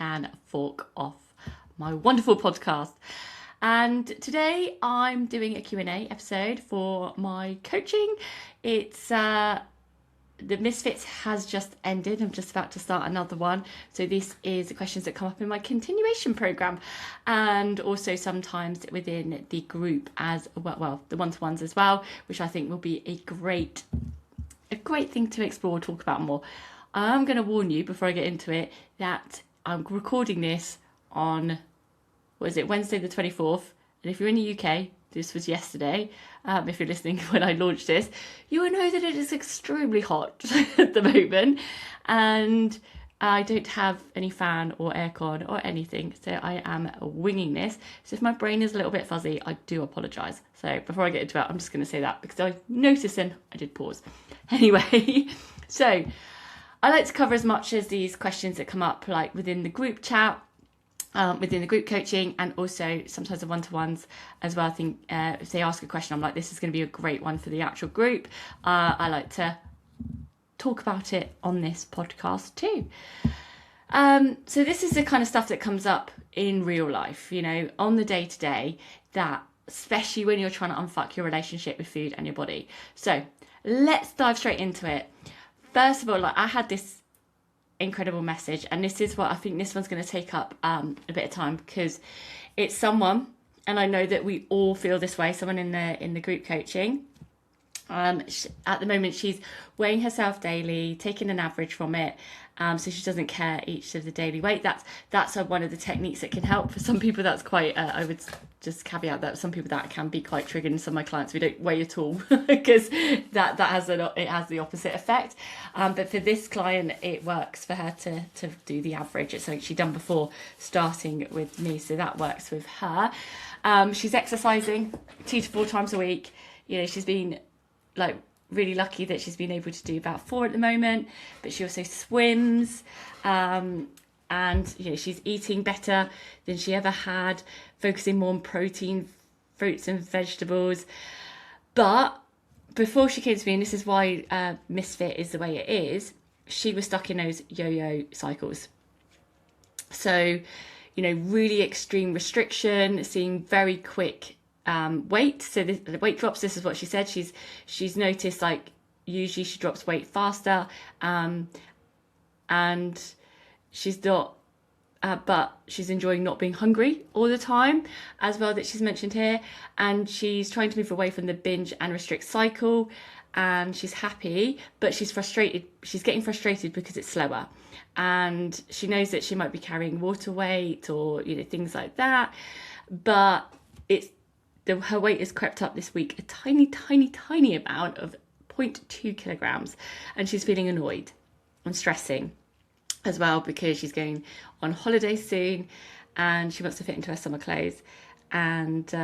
can fork off my wonderful podcast. And today I'm doing a Q&A episode for my coaching. It's the Misfits has just ended. I'm just about to start another one. So this is the questions that come up in my continuation program, and also sometimes within the group as well, the one-to-ones as well, which I think will be a great thing to explore, talk about more. I'm going to warn you before I get into it that I'm recording this on, Wednesday the 24th. And if you're in the UK, this was yesterday. If you're listening when I launched this, you will know that it is extremely hot at the moment. And I don't have any fan or aircon or anything. So I am winging this. So if my brain is a little bit fuzzy, I do apologise. So before I get into it, I'm just going to say that because I noticed and I did pause. Anyway, so I like to cover as much as these questions that come up like within the group chat, within the group coaching, and also sometimes the one-to-ones as well. I think if they ask a question, I'm like, this is going to be a great one for the actual group. I like to talk about it on this podcast too. So this is the kind of stuff that comes up in real life, on the day-to-day, that especially when you're trying to unfuck your relationship with food and your body. So let's dive straight into it. First of all, I had this incredible message, and this is what I think this one's going to take up a bit of time, because it's someone, and I know that we all feel this way, someone in the group coaching. At the moment she's weighing herself daily, taking an average from it, so she doesn't care each of the daily weight. That's one of the techniques that can help. For some people that's quite I would just caveat that some people that can be quite triggered, and some of my clients we don't weigh at all because that has the opposite effect, but for this client it works for her to do the average. It's something she'd done before starting with me, so that works with her. She's exercising 2 to 4 times a week. She's been really lucky that she's been able to do about 4 at the moment, but she also swims, and she's eating better than she ever had, focusing more on protein, fruits and vegetables. But before she came to me, and this is why Misfit is the way it is, she was stuck in those yo-yo cycles. So really extreme restriction, seeing very quick weight. So the weight drops. This is what she said. She's noticed usually she drops weight faster, and she's not, but she's enjoying not being hungry all the time as well, that she's mentioned here. And she's trying to move away from the binge and restrict cycle, and she's happy, but she's frustrated. She's getting frustrated because it's slower, and she knows that she might be carrying water weight or things like that, but her weight has crept up this week a tiny amount of 0.2 kilograms, and she's feeling annoyed and stressing as well because she's going on holiday soon and she wants to fit into her summer clothes, and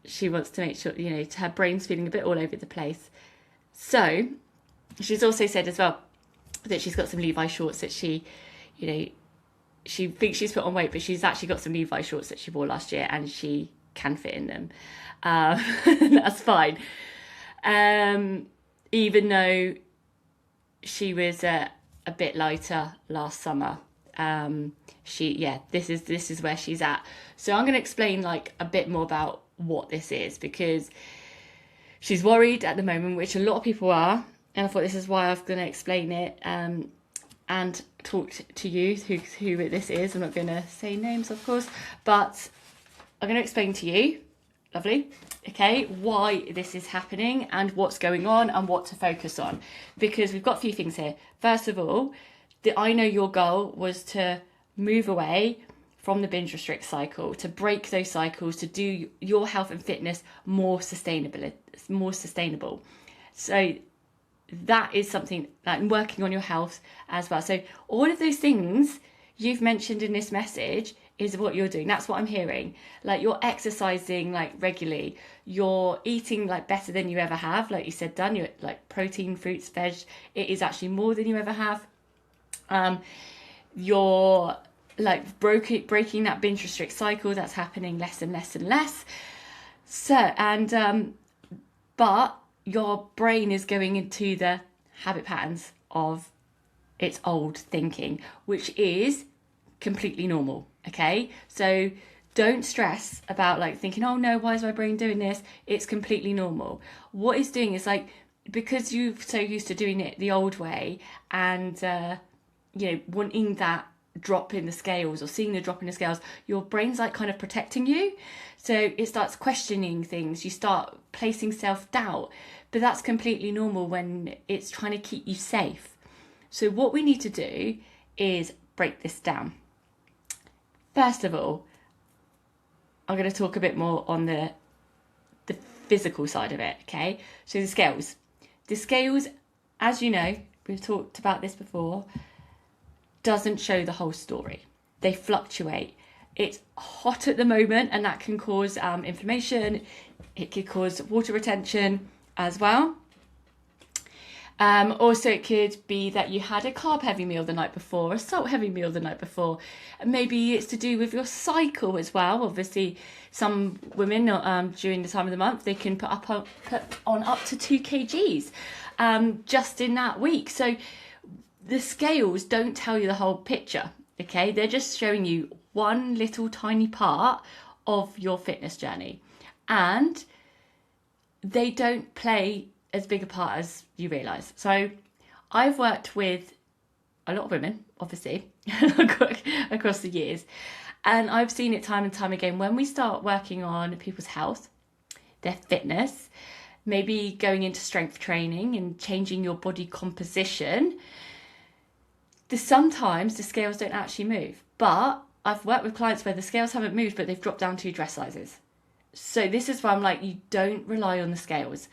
she wants to make sure her brain's feeling a bit all over the place. So she's also said as well that she's got some Levi shorts that she thinks she's put on weight, but she's actually got some Levi shorts that she wore last year and she can fit in them. That's fine. Even though she was a bit lighter last summer, this is where she's at. So I'm going to explain a bit more about what this is, because she's worried at the moment, which a lot of people are, and I thought this is why I'm going to explain it and talk to you who this is. I'm not going to say names, of course, but I'm going to explain to you, lovely, okay, why this is happening and what's going on and what to focus on. Because we've got a few things here. First of all, I know your goal was to move away from the binge restrict cycle, to break those cycles, to do your health and fitness more sustainable. So that is something like working on your health as well. So all of those things you've mentioned in this message is what you're doing. That's what I'm hearing. You're exercising regularly, you're eating better than you ever have, like you said, done. You're protein, fruits, veg. It is actually more than you ever have. You're breaking that binge restrict cycle. That's happening less and less and less. So, and but your brain is going into the habit patterns of its old thinking, which is completely normal. Okay, so don't stress about like thinking, oh no, why is my brain doing this? It's completely normal. What it's doing is like, because you're so used to doing it the old way, and wanting that drop in the scales or seeing the drop in the scales, your brain's like kind of protecting you. So it starts questioning things, you start placing self-doubt, but that's completely normal when it's trying to keep you safe. So what we need to do is break this down. First of all, I'm going to talk a bit more on the physical side of it, okay? So the scales. The scales, as you know, we've talked about this before, doesn't show the whole story. They fluctuate. It's hot at the moment, and that can cause inflammation. It could cause water retention as well. Also, it could be that you had a carb-heavy meal the night before, a salt-heavy meal the night before. Maybe it's to do with your cycle as well. Obviously, some women during the time of the month, they can put on up to 2 kgs just in that week. So the scales don't tell you the whole picture, okay? They're just showing you one little tiny part of your fitness journey. And they don't play as big a part as you realise. So I've worked with a lot of women, obviously, across the years. And I've seen it time and time again. When we start working on people's health, their fitness, maybe going into strength training and changing your body composition, sometimes the scales don't actually move. But I've worked with clients where the scales haven't moved, but they've dropped down 2 dress sizes. So this is why I'm like, you don't rely on the scales.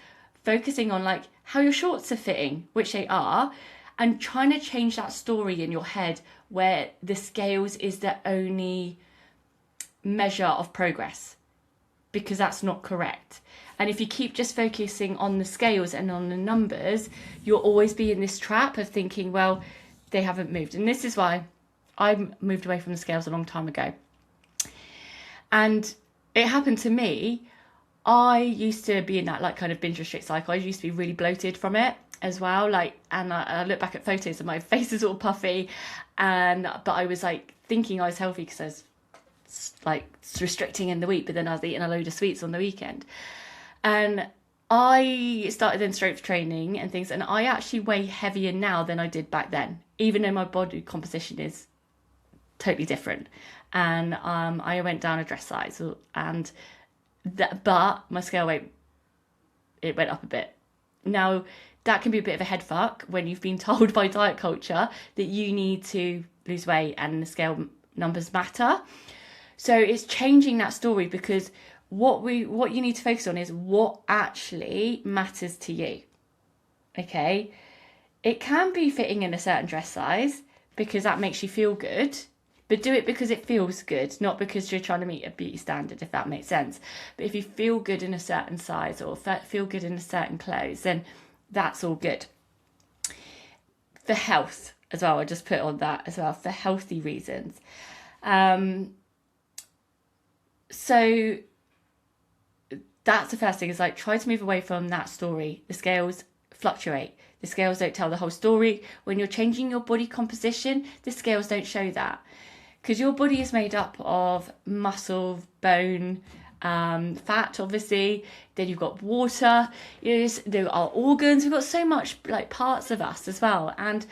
Focusing on like how your shorts are fitting, which they are, and trying to change that story in your head where the scales is the only measure of progress, because that's not correct. And if you keep just focusing on the scales and on the numbers, you'll always be in this trap of thinking, well, they haven't moved. And this is why I moved away from the scales a long time ago. And it happened to me. I used to be in that like kind of binge-restrict cycle. I used to be really bloated from it as well. Like, and I look back at photos and my face is all puffy, but I was like thinking I was healthy because I was like restricting in the week, but then I was eating a load of sweets on the weekend. And I started in strength training and things, and I actually weigh heavier now than I did back then, even though my body composition is totally different. And I went down a dress size, and but my scale weight, it went up a bit. Now, that can be a bit of a head fuck when you've been told by diet culture that you need to lose weight and the scale numbers matter. So it's changing that story, because what you need to focus on is what actually matters to you. Okay? It can be fitting in a certain dress size because that makes you feel good. But do it because it feels good, not because you're trying to meet a beauty standard, if that makes sense. But if you feel good in a certain size or feel good in a certain clothes, then that's all good. For health as well, I just put on that as well, for healthy reasons. So that's the first thing, is like try to move away from that story. The scales fluctuate. The scales don't tell the whole story. When you're changing your body composition, the scales don't show that. Because your body is made up of muscle, bone, fat, obviously. Then you've got water. There are organs. We've got so much like parts of us as well. And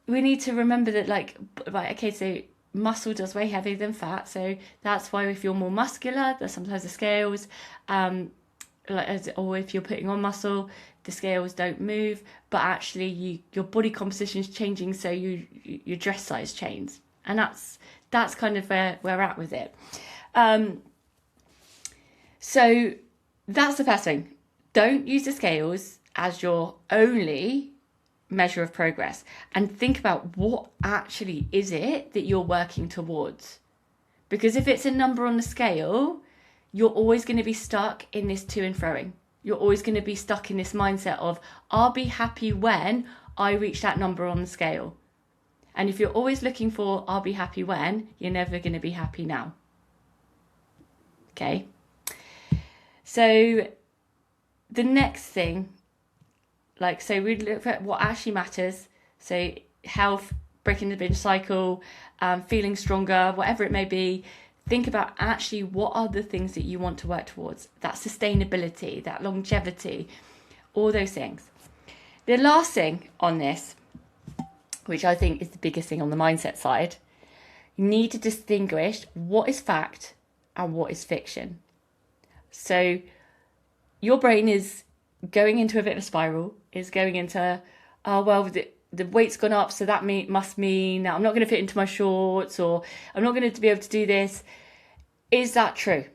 we need to remember that, like, right, okay, so muscle does weigh heavier than fat. So that's why if you're more muscular, there's sometimes the scales, or if you're putting on muscle, the scales don't move. But actually, your body composition is changing, so your dress size changes. And that's kind of where we're at with it. So that's the first thing. Don't use the scales as your only measure of progress, and think about what actually is it that you're working towards. Because if it's a number on the scale, you're always going to be stuck in this to and froing. You're always going to be stuck in this mindset of, I'll be happy when I reach that number on the scale. And if you're always looking for I'll be happy when, you're never going to be happy now. Okay? So the next thing, so we look at what actually matters. So health, breaking the binge cycle, feeling stronger, whatever it may be, think about actually what are the things that you want to work towards, that sustainability, that longevity, all those things. The last thing on this, which I think is the biggest thing on the mindset side, you need to distinguish what is fact and what is fiction. So your brain is going into a bit of a spiral, is going into, oh, well, the weight's gone up, so that must mean that I'm not going to fit into my shorts, or I'm not going to be able to do this. Is that true?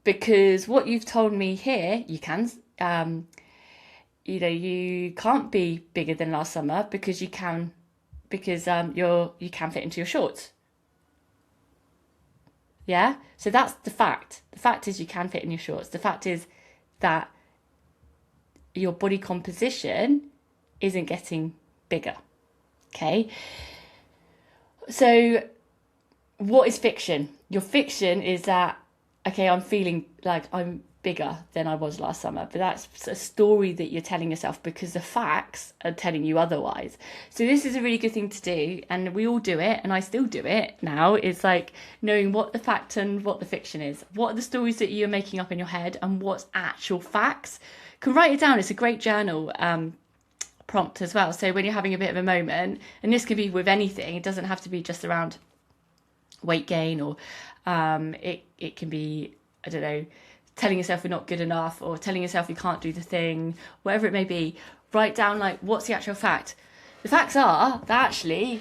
Because what you've told me here, you can, you can't be bigger than last summer because you can fit into your shorts. Yeah, so that's the fact. The fact is you can fit in your shorts. The fact is that your body composition isn't getting bigger. Okay. So what is fiction? Your fiction is that, okay, I'm feeling like I'm bigger than I was last summer, but that's a story that you're telling yourself because the facts are telling you otherwise. So this is a really good thing to do, and we all do it, and I still do it now. It's like knowing what the fact and what the fiction is. What are the stories that you're making up in your head and what's actual facts? You can write it down. It's a great journal prompt as well. So when you're having a bit of a moment, and this can be with anything, it doesn't have to be just around weight gain, or it can be, I don't know, telling yourself you're not good enough, or telling yourself you can't do the thing, whatever it may be. Write down, like, what's the actual fact? The facts are that actually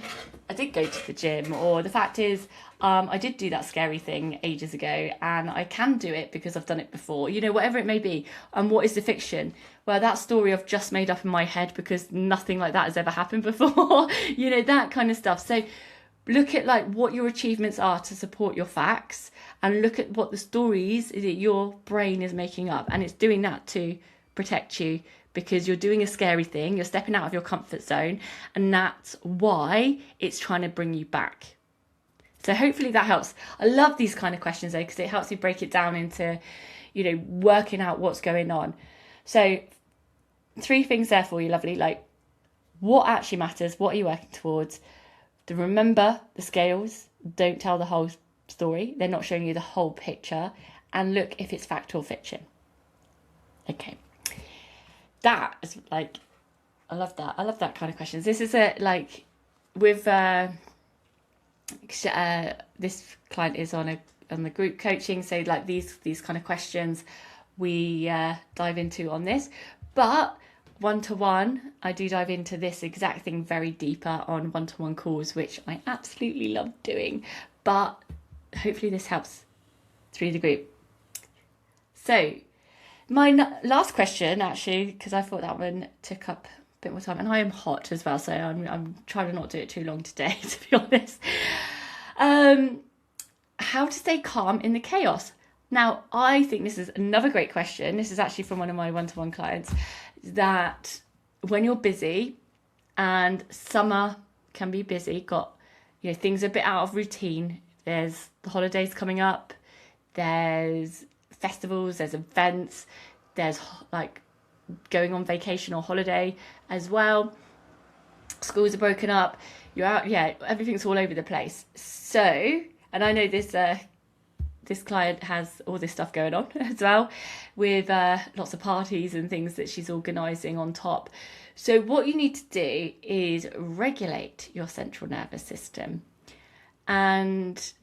I did go to the gym, or the fact is I did do that scary thing ages ago and I can do it because I've done it before, whatever it may be. And what is the fiction? Well, that story I've just made up in my head because nothing like that has ever happened before, that kind of stuff. So look at like what your achievements are to support your facts, and look at what the stories that your brain is making up, and it's doing that to protect you because you're doing a scary thing, you're stepping out of your comfort zone, and that's why it's trying to bring you back. So hopefully that helps. I love these kind of questions though, because it helps you break it down into, working out what's going on. So 3 things there for you, lovely. Like, what actually matters? What are you working towards? Remember the scales. Don't tell the whole story. They're not showing you the whole picture. And look if it's fact or fiction. Okay. That is like, I love that. I love that kind of questions. This is with this client is on the group coaching. So like these kind of questions we dive into on this. But one-to-one, I do dive into this exact thing very deeper on one-to-one calls, which I absolutely love doing. But hopefully this helps through the group. So my last question, actually, because I thought that one took up a bit more time, and I am hot as well, so I'm trying to not do it too long today, to be honest. How to stay calm in the chaos. Now, I think this is another great question. This is actually from one of my one-to-one clients, that when you're busy, and summer can be busy, got things a bit out of routine. There's the holidays coming up, there's festivals, there's events, there's like going on vacation or holiday as well. Schools are broken up, you're out, everything's all over the place. So, and I know this client has all this stuff going on as well, with lots of parties and things that she's organising on top. So what you need to do is regulate your central nervous system. And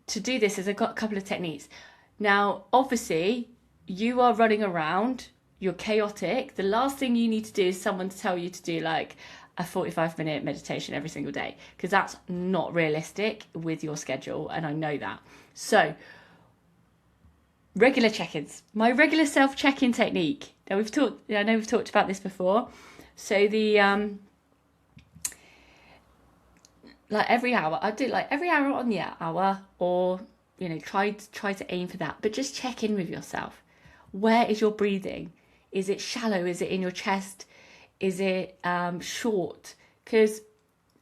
to do this, I've got a couple of techniques. Now, obviously, you are running around, you're chaotic. The last thing you need to do is someone to tell you to do like a 45-minute meditation every single day, because that's not realistic with your schedule, and I know that. So, regular check-ins. My regular self-check-in technique. Now I know we've talked about this before. So the like every hour, I do like every hour on the hour, or try to aim for that. But just check in with yourself. Where is your breathing? Is it shallow? Is it in your chest? Is it short? Because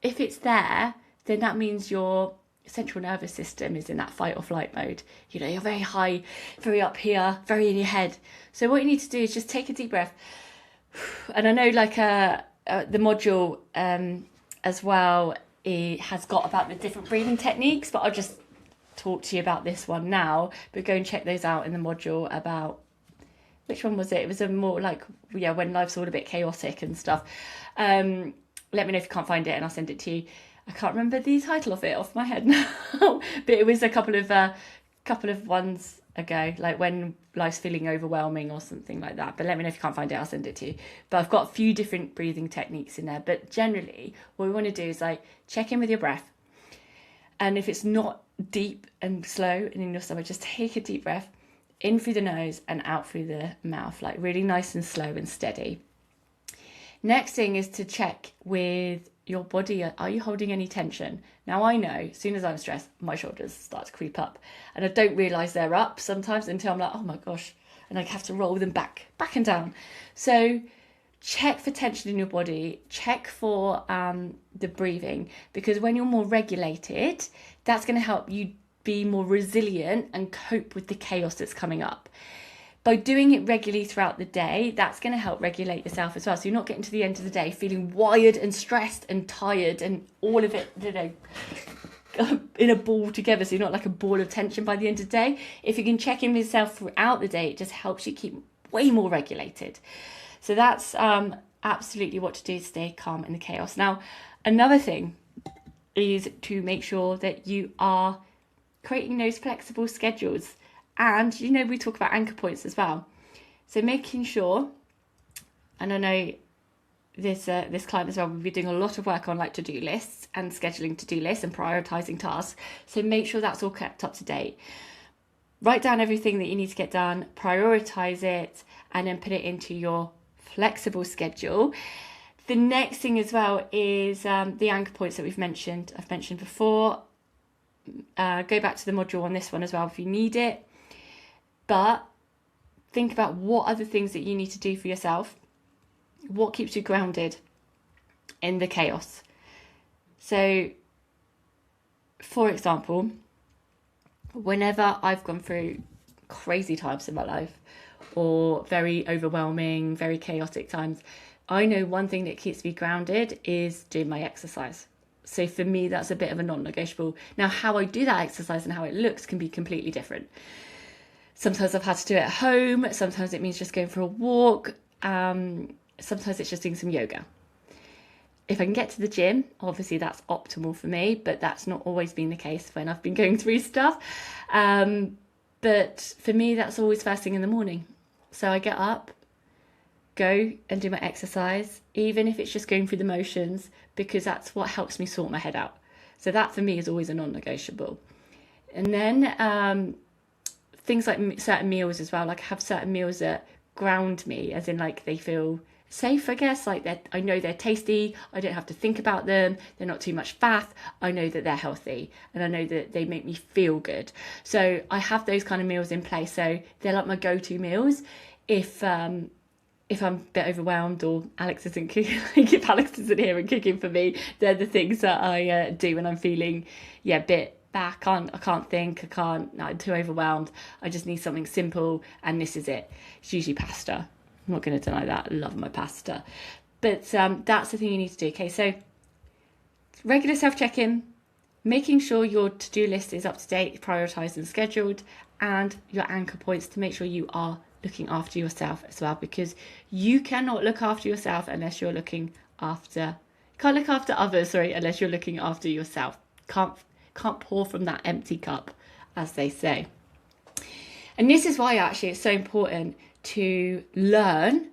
if it's there, then that means your central nervous system is in that fight or flight mode. You're very high, very up here, very in your head. So what you need to do is just take a deep breath. And I know the module as well, it has got about the different breathing techniques, but I'll just talk to you about this one now. But go and check those out in the module about, which one was it? It was a more like, when life's all a bit chaotic and stuff. Let me know if you can't find it and I'll send it to you. I can't remember the title of it off my head now, but it was a couple of ones ago, like when life's feeling overwhelming or something like that. But let me know if you can't find it, I'll send it to you. But I've got a few different breathing techniques in there. But generally, what we want to do is like check in with your breath. And if it's not deep and slow and in your stomach, just take a deep breath in through the nose and out through the mouth, like really nice and slow and steady. Next thing is to check with your body. Are you holding any tension? Now, I know as soon as I'm stressed, my shoulders start to creep up and I don't realise they're up sometimes until I'm like, oh my gosh, and I have to roll them back and down. So check for tension in your body, check for the breathing, because when you're more regulated, that's going to help you be more resilient and cope with the chaos that's coming up. By doing it regularly throughout the day, that's going to help regulate yourself as well. So you're not getting to the end of the day feeling wired and stressed and tired and all of it, in a ball together. So you're not like a ball of tension by the end of the day. If you can check in with yourself throughout the day, it just helps you keep way more regulated. So that's absolutely what to do to stay calm in the chaos. Now, another thing is to make sure that you are creating those flexible schedules. And, we talk about anchor points as well. So making sure, and I know this client as well, we'll be doing a lot of work on like to-do lists and scheduling to-do lists and prioritizing tasks. So make sure that's all kept up to date. Write down everything that you need to get done, prioritize it, and then put it into your flexible schedule. The next thing as well is the anchor points that I've mentioned before. Go back to the module on this one as well if you need it. But think about what other things that you need to do for yourself. What keeps you grounded in the chaos? So, for example, whenever I've gone through crazy times in my life or very overwhelming, very chaotic times, I know one thing that keeps me grounded is doing my exercise. So for me, that's a bit of a non-negotiable. Now, how I do that exercise and how it looks can be completely different. Sometimes I've had to do it at home. Sometimes it means just going for a walk. Sometimes it's just doing some yoga. If I can get to the gym, obviously that's optimal for me, but that's not always been the case when I've been going through stuff. But for me, that's always first thing in the morning. So I get up, go and do my exercise, even if it's just going through the motions, because that's what helps me sort my head out. So that for me is always a non-negotiable. And then things like certain meals as well. Like I have certain meals that ground me, as in like they feel safe, I guess. Like I know they're tasty. I don't have to think about them. They're not too much fat. I know that they're healthy, and I know that they make me feel good. So I have those kind of meals in place. So they're like my go-to meals. If I'm a bit overwhelmed or Alex isn't cooking, if Alex isn't here and cooking for me, they're the things that I do when I'm feeling a bit back. I can't think. I'm too overwhelmed. I just need something simple, and this is it. It's usually pasta. I'm not going to deny that. I love my pasta. But that's the thing you need to do. Okay, so regular self-check-in, making sure your to-do list is up to date, prioritised and scheduled, and your anchor points to make sure you are looking after yourself as well, because you cannot look after yourself unless you're looking after, can't look after others, unless you're looking after yourself. Can't pour from that empty cup, as they say. And this is why actually it's so important to learn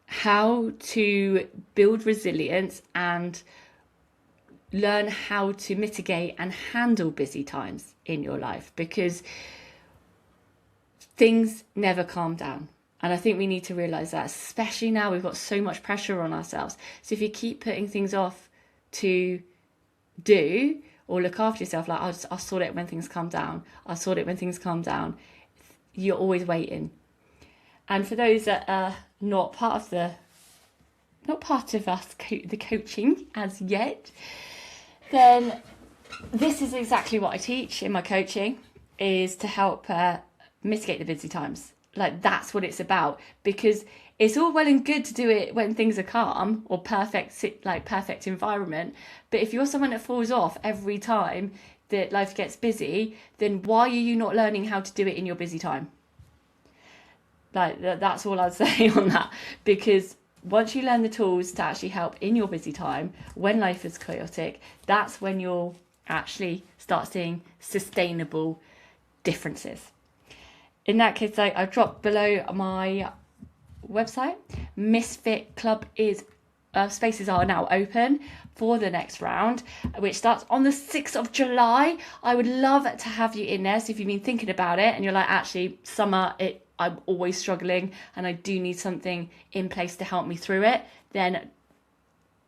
how to build resilience and learn how to mitigate and handle busy times in your life, because things never calm down. And I think we need to realise that, especially now we've got so much pressure on ourselves. So if you keep putting things off to do or look after yourself, like I'll sort it when things calm down, you're always waiting. And for those that are not part of the coaching as yet, then this is exactly what I teach in my coaching, is to help mitigate the busy times. Like that's what it's about, because it's all well and good to do it when things are calm or perfect environment. But if you're someone that falls off every time that life gets busy, then why are you not learning how to do it in your busy time? Like, that's all I'd say on that. Because once you learn the tools to actually help in your busy time, when life is chaotic, that's when you'll actually start seeing sustainable differences. In that case, I've dropped below my website. Misfit Club spaces are now open for the next round, which starts on the 6th of July. I would love to have you in there. So if you've been thinking about it and you're like, actually, summer, I'm always struggling and I do need something in place to help me through it, then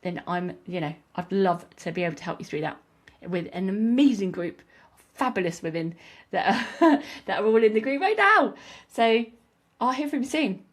I'd love to be able to help you through that with an amazing group of fabulous women that are all in the group right now. So I'll hear from you soon.